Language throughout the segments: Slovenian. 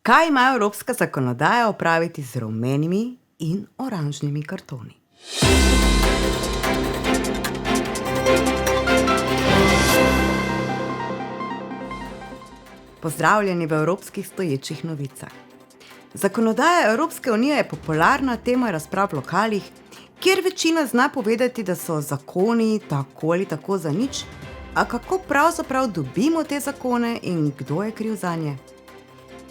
Kaj ima evropska zakonodaja opraviti z rumenimi in oranžnimi kartoni? Pozdravljeni v evropskih stoječih novicah. Zakonodaja Evropske unije je popularna tema razprav v lokalih, kjer večina zna povedati, da so zakoni tako ali tako za nič, a kako pravzaprav dobimo te zakone in kdo je kriv zanje?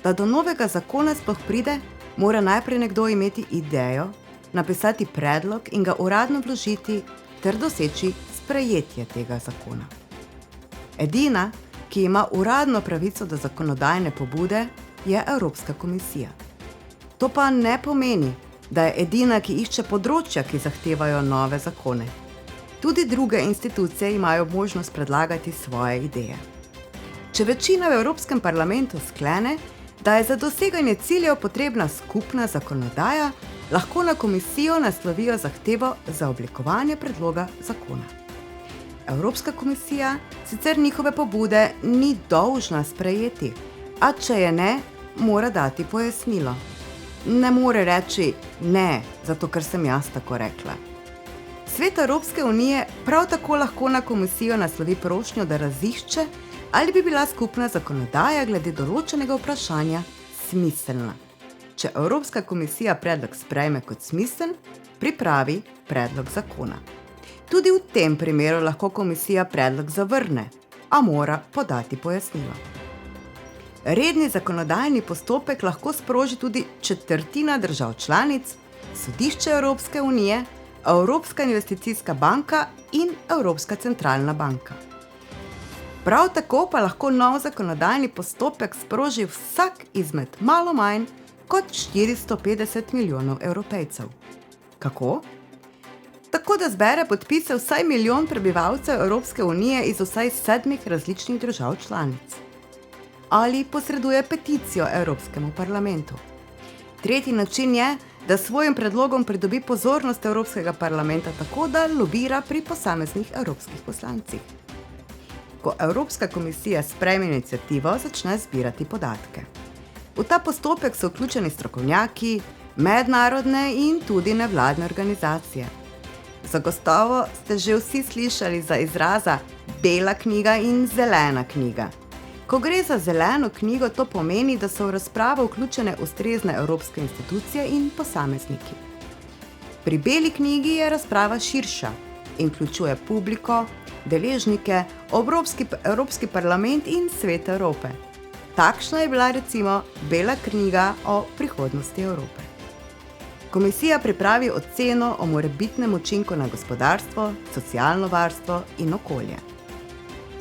Da do novega zakona sploh pride, mora najprej nekdo imeti idejo, napisati predlog in ga uradno vložiti ter doseči sprejetje tega zakona. Edina, ki ima uradno pravico do zakonodajne pobude, je Evropska komisija. To pa ne pomeni, da je edina, ki išče področja, ki zahtevajo nove zakone. Tudi druge institucije imajo možnost predlagati svoje ideje. Če večina v Evropskem parlamentu sklene, da je za doseganje ciljev potrebna skupna zakonodaja, lahko na komisijo naslovijo zahtevo za oblikovanje predloga zakona. Evropska komisija sicer njihove pobude ni dolžna sprejeti, a če je ne, mora dati pojasnilo. Ne more reči ne, zato ker sem jaz tako rekla. Svet Evropske unije prav tako lahko na komisijo naslovi prošnjo, da razišče, ali bi bila skupna zakonodaja glede določenega vprašanja smiselna. Če Evropska komisija predlog sprejme kot smiseln, pripravi predlog zakona. Tudi v tem primeru lahko komisija predlog zavrne, a mora podati pojasnilo. Redni zakonodajni postopek lahko sproži tudi četrtina držav članic, Sodišče Evropske unije, Evropska investicijska banka in Evropska centralna banka. Prav tako pa lahko nov zakonodajni postopek sproži vsak izmed malo manj kot 450 milijonov Evropejcev. Kako? Tako da zbere podpise vsaj milijon prebivalcev Evropske unije iz vsaj 7 različnih držav članic. Ali posreduje peticijo Evropskemu parlamentu. Tretji način je, da s svojim predlogom pridobi pozornost Evropskega parlamenta tako, da lobira pri posameznih evropskih poslancih. Ko Evropska komisija sprejme iniciativo, začne zbirati podatke. V ta postopek so vključeni strokovnjaki, mednarodne in tudi nevladne organizacije. Zagotovo ste že vsi slišali za izraza bela knjiga in zelena knjiga. Ko gre za zeleno knjigo, to pomeni, da so v razpravo vključene ustrezne evropske institucije in posamezniki. Pri beli knjigi je razprava širša in vključuje publiko, deležnike, Evropski parlament in Svet Evrope. Takšna je bila recimo bela knjiga o prihodnosti Evrope. Komisija pripravi oceno o morebitnem učinku na gospodarstvo, socialno varstvo in okolje.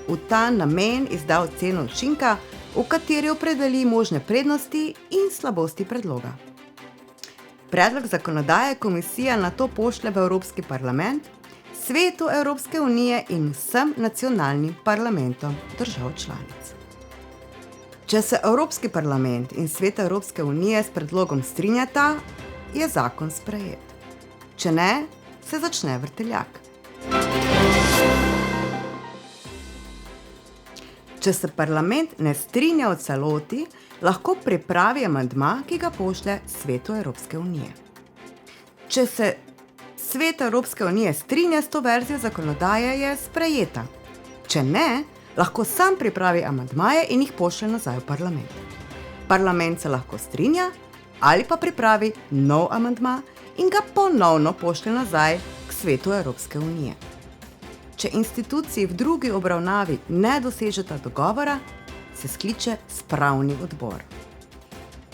V ta namen izda oceno učinka, v kateri opredeli možne prednosti in slabosti predloga. Predlog zakonodaje komisija nato pošlje v Evropski parlament, Svetu Evropske unije in vsem nacionalnim parlamentom držav članic. Če se Evropski parlament in Svet Evropske unije s predlogom strinjata, je zakon sprejet. Če ne, se začne vrteljak. Če se parlament ne strinja v celoti, lahko pripravi amandma, ki ga pošlje Svetu Evropske unije. Če se Svet Evropske unije strinja s to verzijo zakonodaje, je sprejeta. Če ne, lahko sam pripravi amandmaje in jih pošlje nazaj v parlament. Parlament se lahko strinja ali pa pripravi nov amandma in ga ponovno pošlje nazaj k Svetu Evropske unije. Če instituciji v drugi obravnavi ne dosežeta dogovora, se skliče spravni odbor.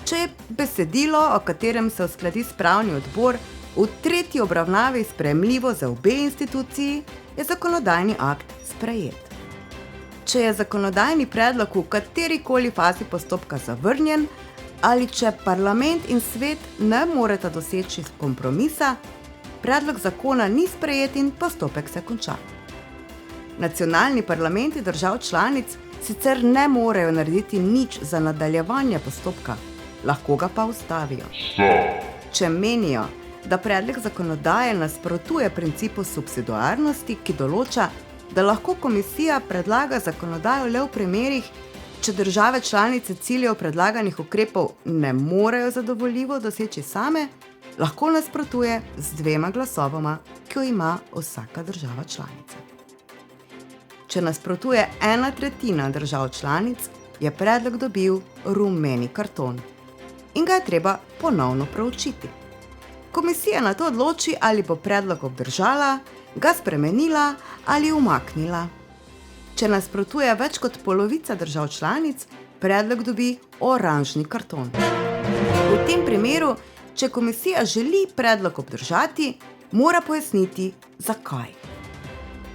Če je besedilo, o katerem se uskladi spravni odbor, v tretji obravnavi sprejemljivo za obe instituciji, je zakonodajni akt sprejet. Če je zakonodajni predlog v katerikoli fazi postopka zavrnjen, ali če parlament in svet ne moreta doseči kompromisa, predlog zakona ni sprejet in postopek se konča. Nacionalni parlamenti držav članic sicer ne morejo narediti nič za nadaljevanje postopka, lahko ga pa ustavijo. Če menijo, da predlog zakonodaje nasprotuje principu subsidiarnosti, ki določa, da lahko komisija predlaga zakonodajo le v primerih, če države članice ciljev predlaganih ukrepov ne morejo zadovoljivo doseči same, lahko nasprotuje z 2 glasovoma, ki jo ima vsaka država članica. Če nasprotuje 1/3 držav članic, je predlog dobil rumeni karton in ga je treba ponovno proučiti. Komisija nato odloči, ali bo predlog obdržala, ga spremenila ali umaknila. Če nasprotuje več kot polovica držav članic, predlog dobi oranžni karton. V tem primeru, če komisija želi predlog obdržati, mora pojasniti, zakaj.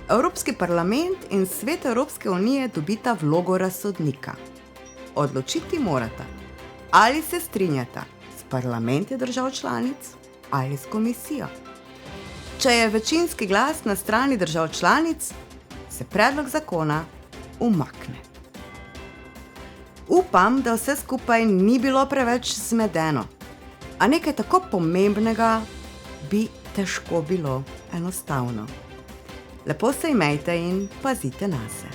Evropski parlament in Svet Evropske unije dobita vlogo razsodnika. Odločiti morata, ali se strinjata s parlamenti držav članic ali s komisijo. Če je večinski glas na strani držav članic, se predlog zakona umakne. Upam, da vse skupaj ni bilo preveč zmedeno, a nekaj tako pomembnega bi težko bilo enostavno. Lepo se imejte in pazite nase.